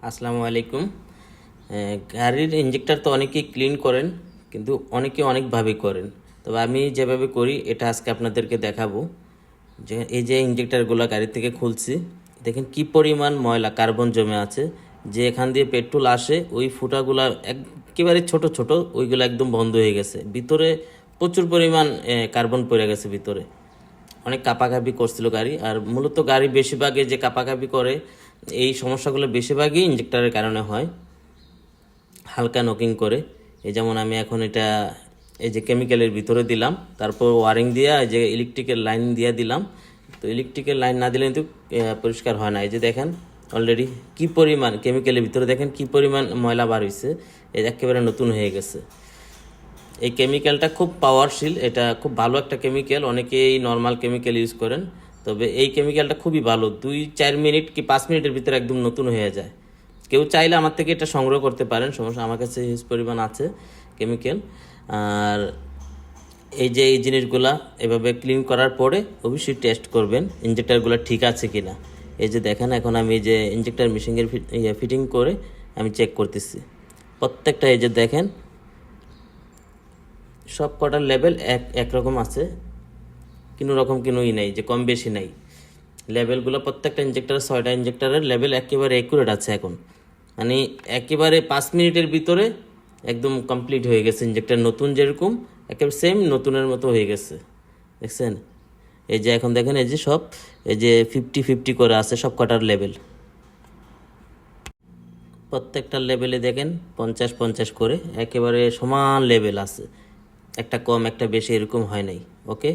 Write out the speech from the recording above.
আসসালামু আলাইকুম। গাড়ির ইঞ্জেক্টর তো অনেকেই ক্লিন করেন, কিন্তু অনেকে অনেকভাবে করেন। তবে আমি যেভাবে করি এটা আজকে আপনাদেরকে দেখাবো। যে এই যে ইঞ্জেক্টরগুলো গাড়ি থেকে খুলছি, দেখেন কি পরিমাণ ময়লা কার্বন জমে আছে। যে এখান দিয়ে পেট্রোল আসে ওই ফুটাগুলা একেবারে ছোট ছোট, ওইগুলো একদম বন্ধ হয়ে গেছে। ভিতরে প্রচুর পরিমাণ কার্বন পড়ে গেছে ভিতরে। অনেক কাঁপাকাঁপি করছিল গাড়ি। আর মূলত গাড়ি বেশিরভাগে যে কাঁপাকাঁপি করে, এই সমস্যাগুলো বেশিরভাগই ইঞ্জেক্টরের কারণে হয়। হালকা নকিং করে, এই যেমন আমি এখন এটা এই যে কেমিক্যালের ভিতরে দিলাম, তারপর ওয়ারিং দিয়ে এই যে ইলেকট্রিকের লাইন দিয়ে দিলাম। তো ইলেকট্রিকের লাইন না দিলে কিন্তু পরিষ্কার হয় না। এই যে দেখেন অলরেডি কি পরিমাণ কেমিক্যালের ভিতরে, দেখেন কি পরিমাণ ময়লা বার হয়েছে। এটা একেবারে নতুন হয়ে গেছে। এই কেমিক্যালটা খুব পাওয়ারফুল, এটা খুব ভালো একটা কেমিক্যাল। অনেকেই নর্মাল কেমিক্যাল ইউজ করেন, তবে এই কেমিক্যালটা খুবই ভালো। 2-4 মিনিট কি 5 মিনিটের ভিতরে একদম নতুন হয়ে যায়। কেউ চাইলে আমার থেকে এটা সংগ্রহ করতে পারেন, সমস্যা, আমার কাছে হিউজ পরিমাণ আছে কেমিক্যাল। আর এই যে এই জিনিসগুলা এভাবে ক্লিন করার পরে অবশ্যই টেস্ট করবেন ইঞ্জেক্টরগুলো ঠিক আছে কি না। এই যে দেখেন এখন আমি এই যে ইঞ্জেক্টর মেশিনের ফিটিং করে আমি চেক করতেছি প্রত্যেকটা। এই যে দেখেন সব কটার লেভেল একরকম আছে, কোনো রকম কোনোই নেই যে কম বেশি নাই। লেভেলগুলো প্রত্যেকটা ইঞ্জেক্টরের 6টা ইঞ্জেক্টরের লেভেল একেবারে অ্যাকুরেট আছে এখন। মানে একেবারে 5 মিনিটের ভিতরে একদম কমপ্লিট হয়ে গেছে ইঞ্জেক্টর। নতুন যেরকম একেবারে সেম নতুনের মতো হয়ে গেছে, দেখছেন। এই যে এখন দেখেন এই যে সব এই যে 50-50 করে আছে সব কটার লেভেল। প্রত্যেকটা লেভেলে দেখেন 50-50 করে একেবারে সমান লেভেল আছে, একটা কম একটা বেশি এরকম হয় নাই। ওকে।